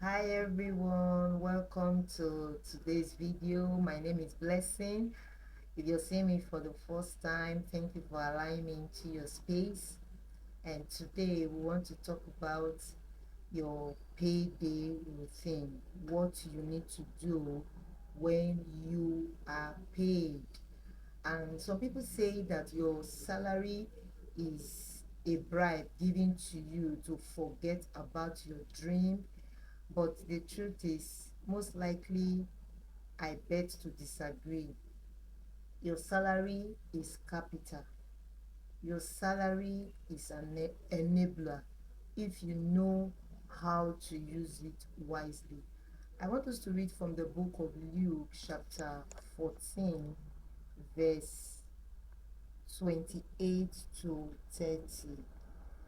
Hi everyone, welcome to today's video. My name is Blessing. If you're seeing me for the first time, thank you for allowing me into your space. And today we want to talk about your payday routine, what you need to do when you are paid. And some people say that your salary is a bribe given to you to forget about your dream, but the truth is, most likely, I bet to disagree. Your salary is capital. Your salary is an enabler if you know how to use it wisely. I want us to read from the book of Luke, chapter 14, verse 28 to 30.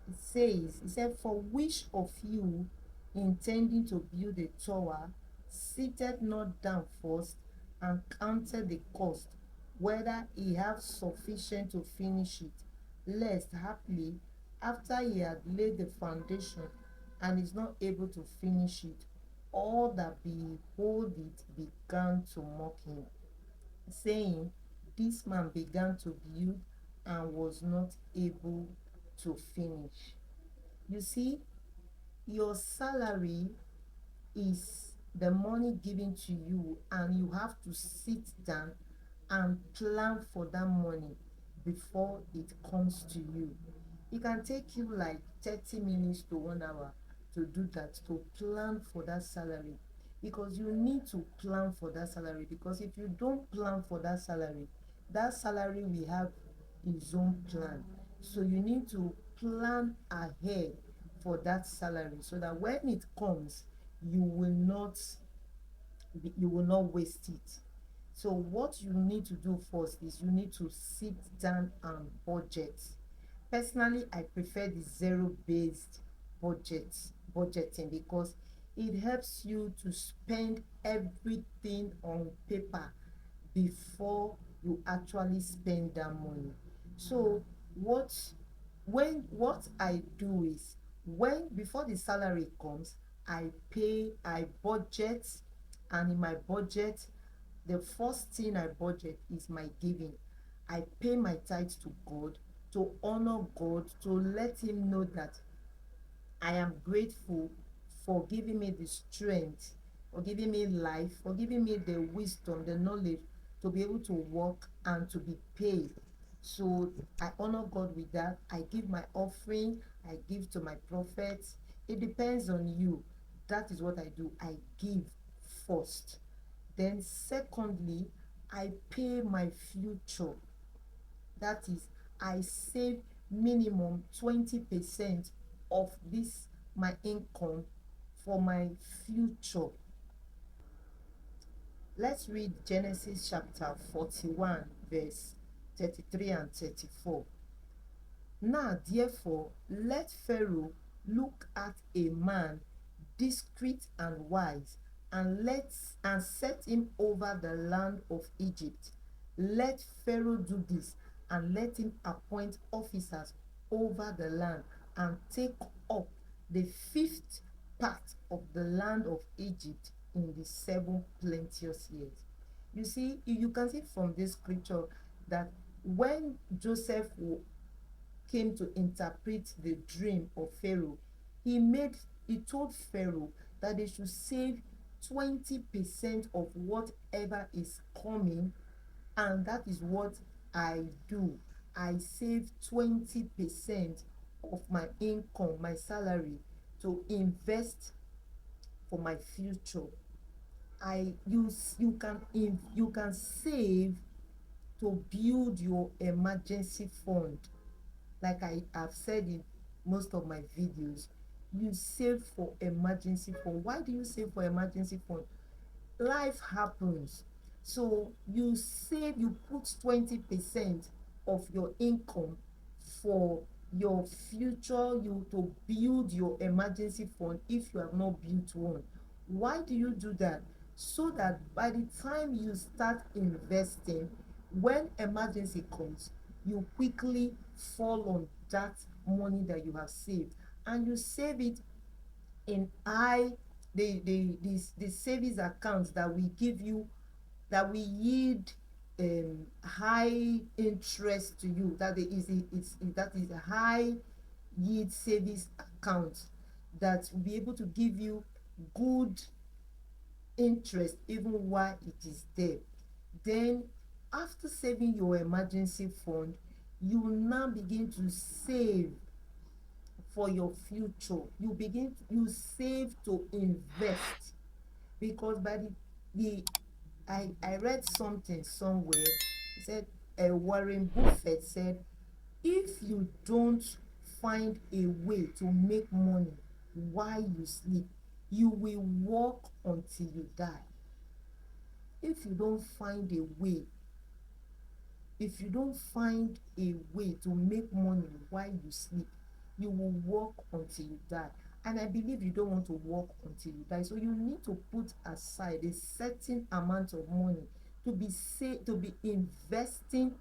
It said, for which of you intending to build a tower seated not down first and counted the cost, whether he have sufficient to finish it, lest haply after he had laid the foundation and is not able to finish it, all that behold it began to mock him, saying, this man began to build and was not able to finish. You see, your salary is the money given to you, and you have to sit down and plan for that money before it comes to you. It can take you like 30 minutes to 1 hour to do that, to plan for that salary, because you need to plan for that salary. Because if you don't plan for that salary will have its own plan. So you need to plan ahead for that salary, so that when it comes, you will not you will not waste it. So what you need to do first is you need to sit down and budget. Personally, I prefer the zero based budgeting, because it helps you to spend everything on paper before you actually spend that money. So what what I do is, when before the salary comes, I budget. And in my budget, the first thing I budget is my giving. I pay my tithe to God, to honor God, to let him know that I am grateful for giving me the strength, for giving me life, for giving me the wisdom, the knowledge to be able to work and to be paid. So I honor God with that. I give my offering, I give to my prophets. It depends on you. That is what I do. I give first. Then, secondly, I pay my future. That is, I save minimum 20% of this my income for my future. Let's read Genesis chapter 41, verse 33 and 34. Now therefore let Pharaoh look at a man discreet and wise, and set him over the land of Egypt. Let Pharaoh do this, and let him appoint officers over the land, and take up the fifth part of the land of Egypt in the 7 plenteous years. You see, you can see from this scripture that when Joseph came to interpret the dream of Pharaoh, he told Pharaoh that they should save 20% of whatever is coming, and that is what I do. I save 20% of my income, my salary, to invest for my future. You can save to build your emergency fund. Like I have said in most of my videos, you save for emergency fund. Why do you save for emergency fund? Life happens. So you put 20% of your income for your future, you to build your emergency fund if you have not built one. Why do you do that? So that by the time you start investing, when emergency comes, you quickly fall on that money that you have saved, and you save it in high the savings accounts that will give you, that will yield high interest to you, that is a high yield savings account that will be able to give you good interest even while it is there. Then after saving your emergency fund, you will now begin to save for your future. You save to invest, because by the I read something somewhere. He said, Warren Buffett said, if you don't find a way to make money while you sleep, you will work until you die. If you don't find a way, if you don't find a way to make money while you sleep, you will work until you die. And I believe you don't want to work until you die, so you need to put aside a certain amount of money to be investing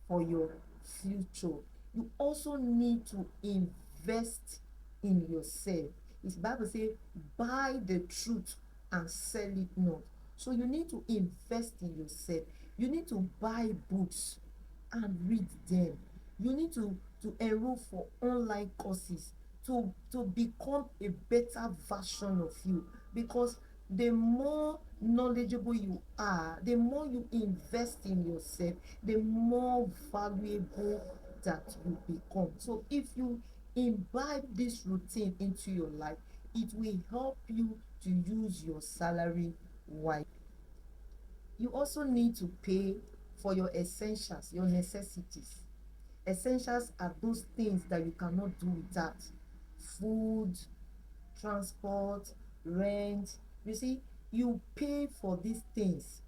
for your future. You also need to invest in yourself. His Bible says, buy the truth and sell it not. So you need to invest in yourself. You need to buy books and read them. You need to enroll for online courses to become a better version of you, because the more knowledgeable you are, the more you invest in yourself, the more valuable that you become. So if you imbibe this routine into your life, it will help you to use your salary wisely. You also need to pay for your essentials, your necessities. Essentials are those things that you cannot do without: food, transport, rent. You see, you pay for these things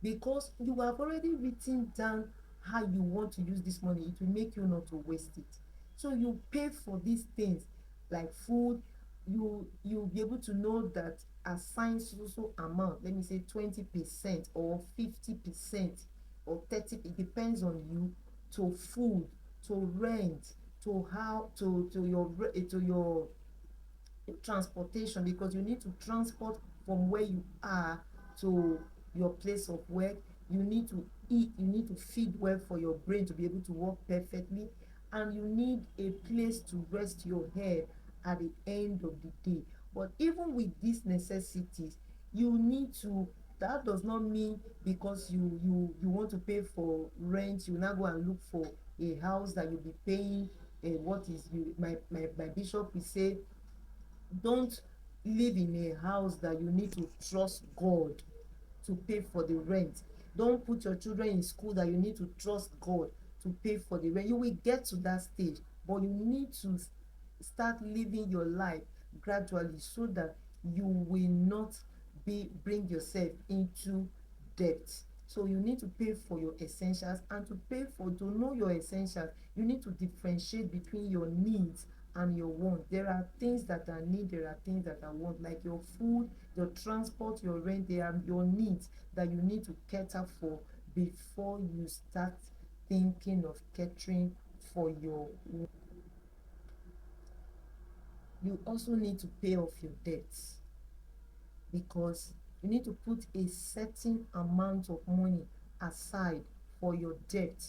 because you have already written down how you want to use this money. It will make you not to waste it. So you pay for these things like food. You'll be able to know that assign so amount, let me say 20% or 50% or 30, it depends on you, to food, to rent, to how to your transportation, because you need to transport from where you are to your place of work. You need to eat, you need to feed well for your brain to be able to work perfectly, and you need a place to rest your head at the end of the day. But even with these necessities, you need to, that does not mean because you want to pay for rent, you now go and look for a house that you'll be paying. What is you my bishop will say, don't live in a house that you need to trust God to pay for the rent. Don't put your children in school that you need to trust God to pay for the rent. You will get to that stage, but you need to start living your life gradually so that you will not bring yourself into debt. So you need to pay for your essentials, and to know your essentials, you need to differentiate between your needs and your want. There are things that are need, there are things that are want, like your food, your transport, your rent. They are your needs that you need to cater for before you start thinking of catering for your. You also need to pay off your debts, because you need to put a certain amount of money aside for your debt,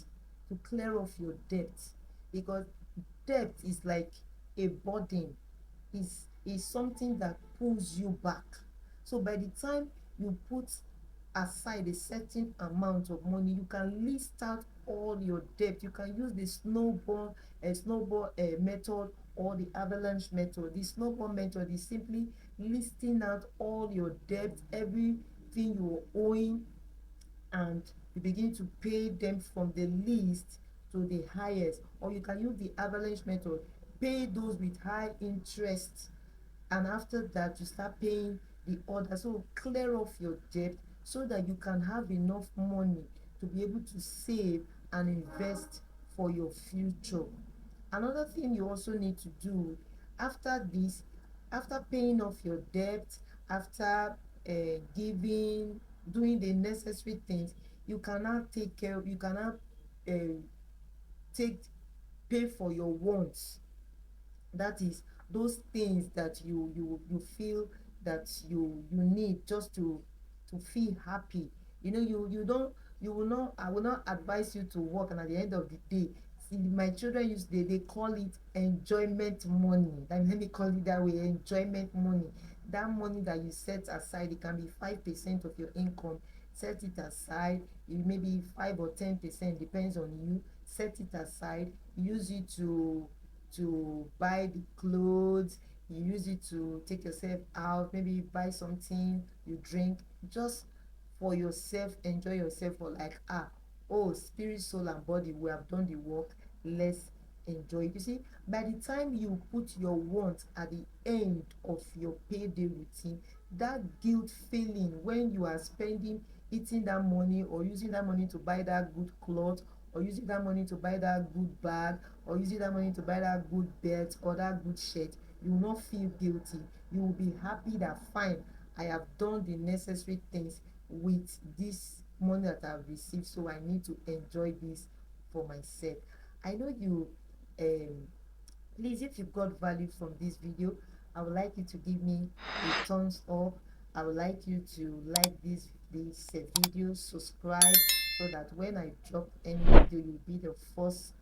to clear off your debt, because debt is like a burden, is something that pulls you back. So by the time you put aside a certain amount of money, you can list out all your debt. You can use the snowball method or the avalanche method. The snowball method is simply listing out all your debt, everything you're owing, and you begin to pay them from the least to the highest. Or you can use the avalanche method, pay those with high interest, and after that you start paying the other. So clear off your debt so that you can have enough money to be able to save and invest for your future. Another thing you also need to do after this, after paying off your debt, after giving, doing the necessary things, you cannot take care of, you cannot uh, take pay for your wants. That is those things that you feel that you need just to feel happy. You don't, you will not, I will not advise you to work and at the end of the day, see, my children use, they call it enjoyment money. Let me call it that way, enjoyment money. That money that you set aside, it can be 5% of your income. Set it aside. It may be 5 or 10%, depends on you. Set it aside, use it to buy the clothes, you use it to take yourself out, maybe buy something you drink, just for yourself, enjoy yourself, for like, oh, spirit, soul and body, we have done the work, let's enjoy it. You see, by the time you put your want at the end of your payday routine, that guilt feeling when you are spending, eating that money, or using that money to buy that good cloth, or using that money to buy that good bag, or using that money to buy that good belt or that good shirt, you will not feel guilty. You will be happy that, fine, I have done the necessary things with this money that I've received, so I need to enjoy this for myself. I know you, um please, if you got value from this video, I would like you to give me a thumbs up. I would like you to like this video, subscribe, so that when I drop any video, you'll be the first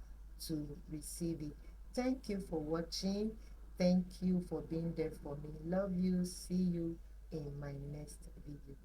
to receive it. Thank you for watching. Thank you for being there for me. Love you. See you in my next video.